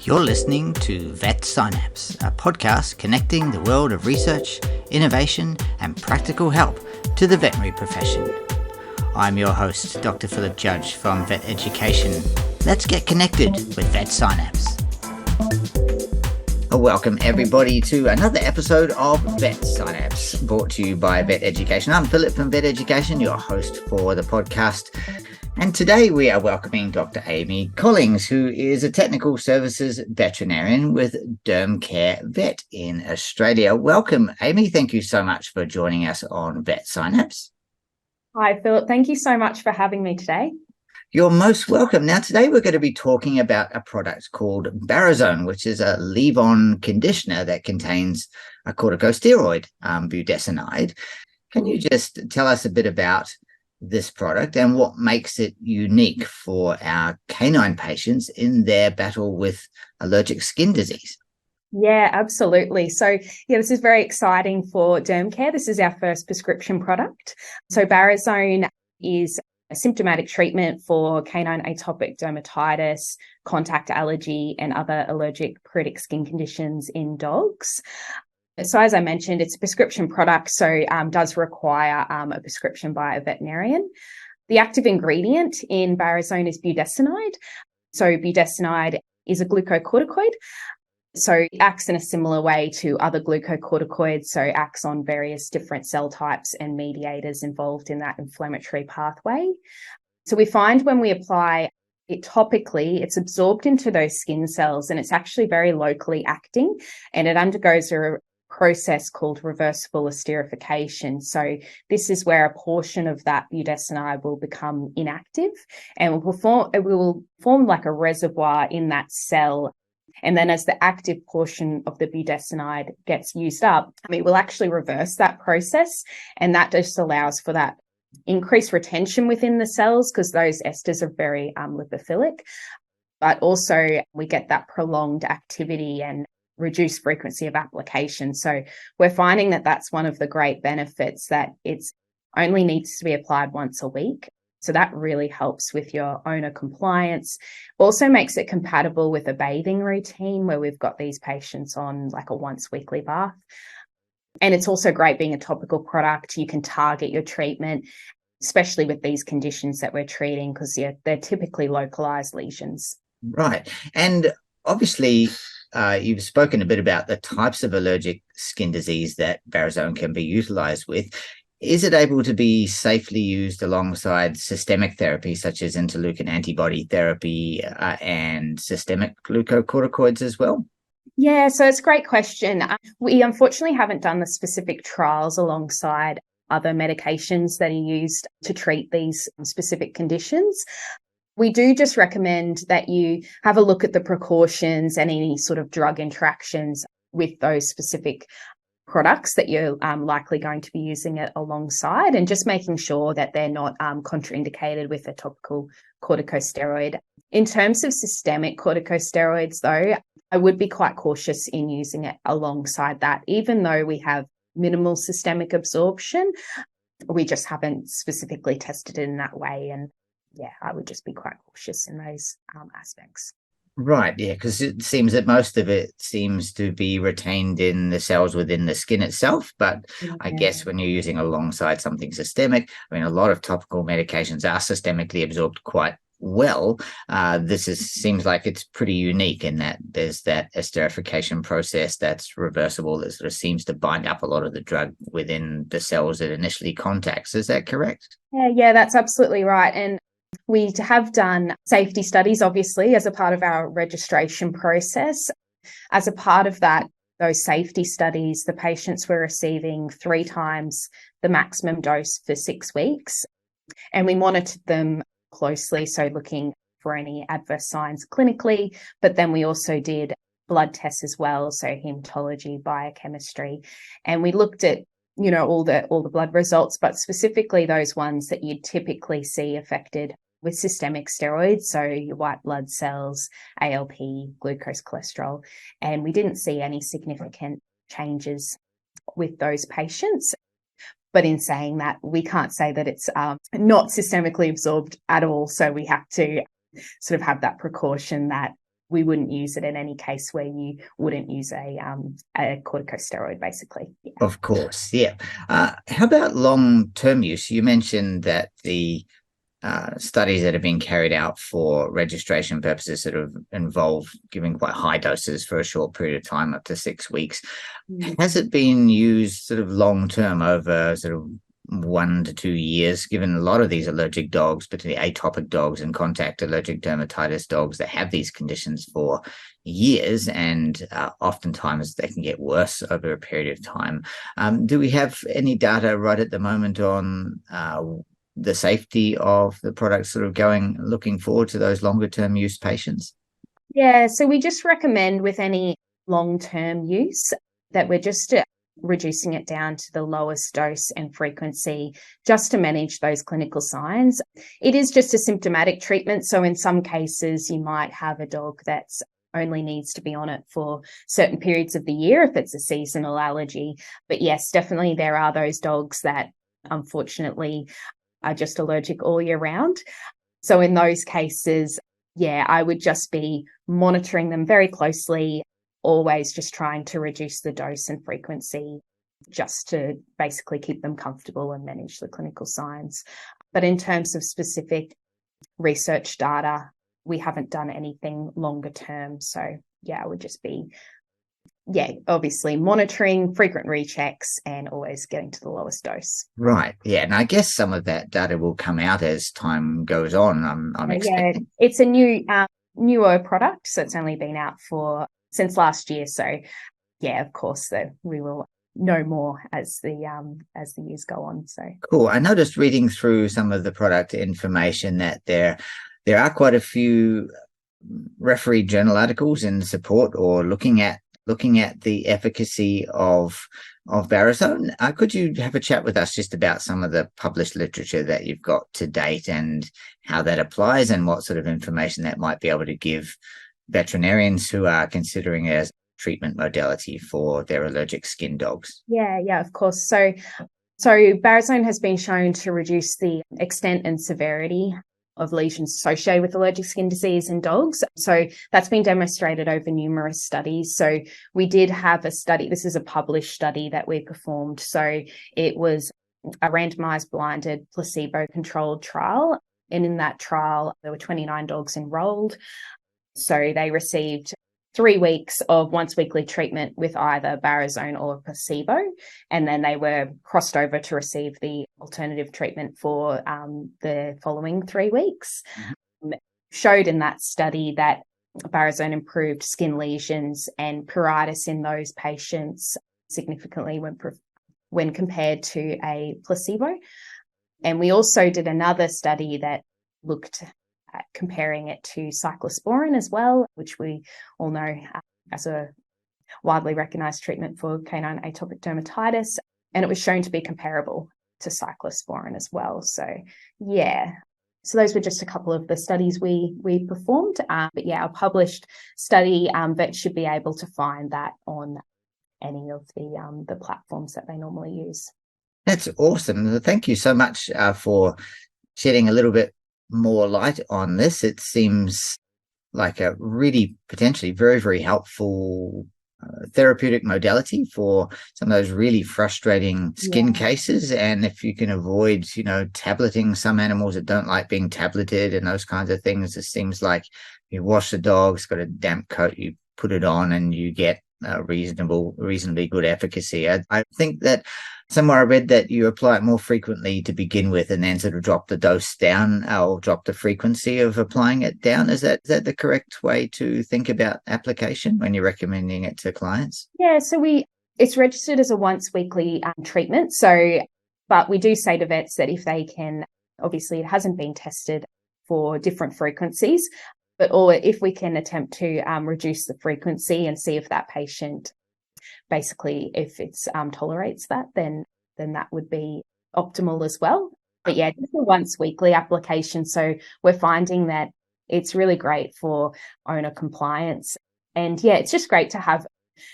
You're listening to Vet Synapse, a podcast connecting the world of research, innovation, and practical help to the veterinary profession. I'm your host, Dr. Philip Judge from Vet Education. Let's get connected with Vet Synapse. Welcome everybody to another episode of Vet Synapse, brought to you by Vet Education. I'm Philip from Vet Education, your host for the podcast. And today we are welcoming Dr. Amy Collings, who is a technical services veterinarian with Dermcare Vet in Australia. Welcome, Amy. Thank you so much for joining us on Vet Synapse. Hi, Philip. Thank you so much for having me today. You're most welcome. Now, today we're going to be talking about a product called Barazone, which is a leave-on conditioner that contains a corticosteroid, budesonide. Can you just tell us a bit about this product and what makes it unique for our canine patients in their battle with allergic skin disease? Yeah, absolutely. So, this is very exciting for Dermcare. This is our first prescription product. So Barazone is a symptomatic treatment for canine atopic dermatitis, contact allergy, and other allergic pruritic skin conditions in dogs. So as I mentioned, it's a prescription product, so does require a prescription by a veterinarian. The active ingredient in Barazone is budesonide. So budesonide is a glucocorticoid. So it acts in a similar way to other glucocorticoids, so acts on various different cell types and mediators involved in that inflammatory pathway. So we find when we apply it topically, it's absorbed into those skin cells and it's actually very locally acting, and it undergoes a process called reversible esterification. So this is where a portion of that budesonide will become inactive and it will form like a reservoir in that cell. And then as the active portion of the budesonide gets used up, it will actually reverse that process. And that just allows for that increased retention within the cells because those esters are very lipophilic. But also we get that prolonged activity and reduced frequency of application. So we're finding that that's one of the great benefits, that it's only needs to be applied once a week. So that really helps with your owner compliance. Also makes it compatible with a bathing routine where we've got these patients on like a once weekly bath. And it's also great being a topical product. You can target your treatment, especially with these conditions that we're treating, because they're typically localized lesions. Right. And obviously, you've spoken a bit about the types of allergic skin disease that Barazone can be utilized with. Is it able to be safely used alongside systemic therapy, such as interleukin antibody therapy and systemic glucocorticoids as well? Yeah, so it's a great question. We unfortunately haven't done the specific trials alongside other medications that are used to treat these specific conditions. We do just recommend that you have a look at the precautions and any sort of drug interactions with those specific products that you're likely going to be using it alongside, and just making sure that they're not contraindicated with a topical corticosteroid. In terms of systemic corticosteroids, though, I would be quite cautious in using it alongside that, even though we have minimal systemic absorption. We just haven't specifically tested it in that way. And yeah, I would just be quite cautious in those aspects. Right, yeah, because it seems that most of it seems to be retained in the cells within the skin itself. But I guess when you're using alongside something systemic, a lot of topical medications are systemically absorbed quite well. Seems like it's pretty unique in that there's that esterification process that's reversible that sort of seems to bind up a lot of the drug within the cells it initially contacts. Is that correct? Yeah, that's absolutely right. And we have done safety studies, obviously, as a part of our registration process. As a part of that, those safety studies, the patients were receiving 3 times the maximum dose for 6 weeks. And we monitored them closely, so looking for any adverse signs clinically. But then we also did blood tests as well, so hematology, biochemistry. And we looked at all the blood results, but specifically those ones that you'd typically see affected with systemic steroids, so your white blood cells, ALP, glucose, cholesterol, and we didn't see any significant changes with those patients. But in saying that, we can't say that it's not systemically absorbed at all, so we have to sort of have that precaution that we wouldn't use it in any case where you wouldn't use a corticosteroid, basically. Yeah. Of course, yeah. How about long-term use? You mentioned that the studies that have been carried out for registration purposes sort of involve giving quite high doses for a short period of time, up to 6 weeks. Has it been used sort of long-term over sort of 1 to 2 years, given a lot of these allergic dogs, particularly atopic dogs and contact allergic dermatitis dogs that have these conditions for years, and oftentimes they can get worse over a period of time. Do we have any data right at the moment on the safety of the product sort of looking forward to those longer term use patients? Yeah, so we just recommend with any long-term use that we're just reducing it down to the lowest dose and frequency just to manage those clinical signs. It is just a symptomatic treatment. So in some cases, you might have a dog that's only needs to be on it for certain periods of the year if it's a seasonal allergy. But yes, definitely there are those dogs that unfortunately are just allergic all year round. So in those cases, yeah, I would just be monitoring them very closely, always just trying to reduce the dose and frequency just to basically keep them comfortable and manage the clinical signs. But in terms of specific research data, we haven't done anything longer term. So yeah, I would just be, obviously monitoring, frequent rechecks, and always getting to the lowest dose. Right. Yeah. And I guess some of that data will come out as time goes on. I'm expecting. Yeah, it's a newer product, so it's only been out since last year. So yeah, of course, that we will know more as the years go on. So cool. I noticed reading through some of the product information that there are quite a few refereed journal articles in support or looking at the efficacy of Barazone. Could you have a chat with us just about some of the published literature that you've got to date and how that applies and what sort of information that might be able to give veterinarians who are considering it as treatment modality for their allergic skin dogs? Yeah, of course. So Barazone has been shown to reduce the extent and severity of lesions associated with allergic skin disease in dogs. So that's been demonstrated over numerous studies. So we did have a study, this is a published study that we performed. So it was a randomized blinded placebo-controlled trial. And in that trial, there were 29 dogs enrolled. So they received 3 weeks of once weekly treatment with either Barazone or placebo, and then they were crossed over to receive the alternative treatment for the following 3 weeks. Mm-hmm. Showed in that study that Barazone improved skin lesions and pruritus in those patients significantly when compared to a placebo. And we also did another study that looked comparing it to cyclosporin as well, which we all know as a widely recognized treatment for canine atopic dermatitis. And it was shown to be comparable to cyclosporin as well. So, yeah. So those were just a couple of the studies we performed. But yeah, a published study, vets should be able to find that on any of the platforms that they normally use. That's awesome. Thank you so much for shedding a little bit more light on this. It seems like a really potentially very, very helpful therapeutic modality for some of those really frustrating skin cases. And if you can avoid, tableting some animals that don't like being tableted and those kinds of things, it seems like you wash the dog, it's got a damp coat, you put it on and you get reasonably good efficacy. I think that somewhere I read that you apply it more frequently to begin with and then sort of drop the dose down or drop the frequency of applying it down. Is that the correct way to think about application when you're recommending it to clients? Yeah, so it's registered as a once weekly treatment. So, but we do say to vets that if they can, obviously it hasn't been tested for different frequencies, or if we can attempt to reduce the frequency and see if that patient basically, if it tolerates that, then that would be optimal as well. But yeah, just a once weekly application. So we're finding that it's really great for owner compliance. And yeah, it's just great to have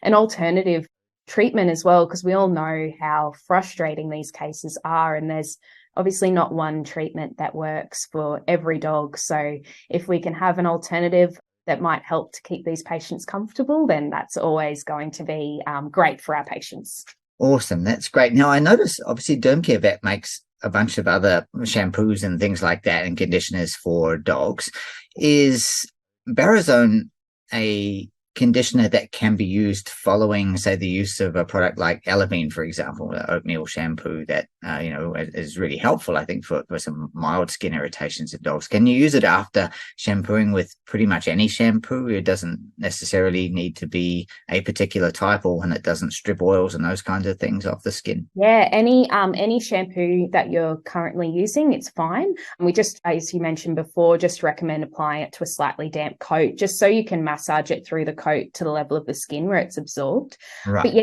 an alternative treatment as well, because we all know how frustrating these cases are. And there's obviously not one treatment that works for every dog. So if we can have an alternative that might help to keep these patients comfortable, then that's always going to be great for our patients. Awesome. That's great. Now, I notice obviously Dermcare Vet makes a bunch of other shampoos and things like that and conditioners for dogs. Is Barazone a conditioner that can be used following, say, the use of a product like Alavine, for example, the oatmeal shampoo that is really helpful, I think, for some mild skin irritations in dogs? Can you use it after shampooing with pretty much any shampoo? It doesn't necessarily need to be a particular type, or when it doesn't strip oils and those kinds of things off the skin. Yeah, any shampoo that you're currently using, it's fine. And we just, as you mentioned before, just recommend applying it to a slightly damp coat, just so you can massage it through the coat to the level of the skin where it's absorbed. Right. But yeah,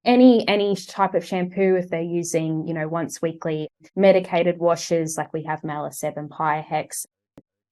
any type of shampoo, if they're using, once weekly medicated washes, like we have Malice and Piohex,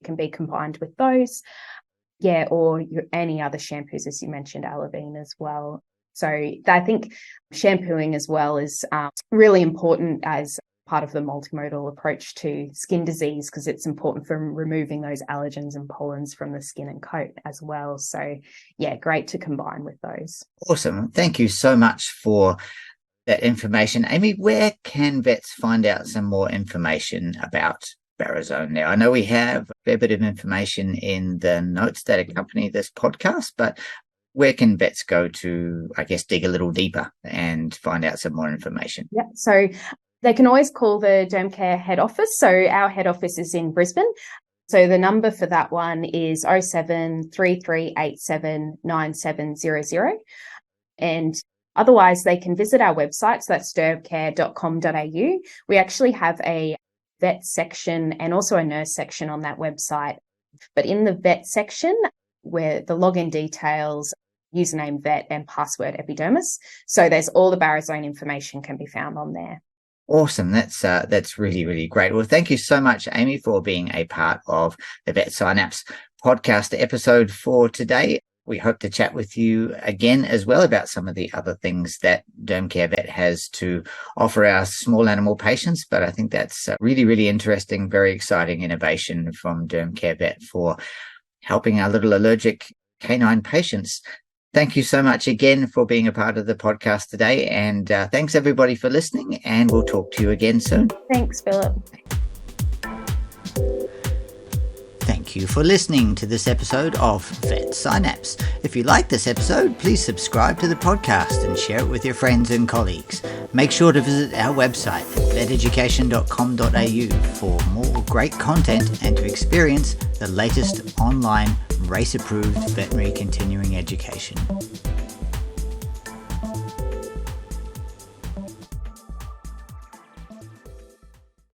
can be combined with those. Yeah, or any other shampoos, as you mentioned, Alavine as well. So I think shampooing as well is really important as part of the multimodal approach to skin disease, because it's important for removing those allergens and pollens from the skin and coat as well. So yeah, great to combine with those. Awesome. Thank you so much for that information. Amy, where can vets find out some more information about Barazone now? I know we have a fair bit of information in the notes that accompany this podcast, but where can vets go to, I guess, dig a little deeper and find out some more information? Yeah, so they can always call the Dermcare head office. So our head office is in Brisbane. So the number for that one is 07 3387 9700. And otherwise, they can visit our website. So that's dermcare.com.au. We actually have a vet section and also a nurse section on that website. But in the vet section, where the login details, username vet and password epidermis. So there's all the Barazone information can be found on there. Awesome. That's really, really great. Well, thank you so much, Amy, for being a part of the Vet Synapse podcast episode for today. We hope to chat with you again as well about some of the other things that Dermcare Vet has to offer our small animal patients. But I think that's really, really interesting, very exciting innovation from Dermcare Vet for helping our little allergic canine patients. Thank you so much again for being a part of the podcast today. And thanks everybody for listening, and we'll talk to you again soon. Thanks, Philip. Thank you for listening to this episode of Vet Synapse. If you like this episode, please subscribe to the podcast and share it with your friends and colleagues. Make sure to visit our website, veteducation.com.au, for more great content and to experience the latest online race-approved veterinary continuing education.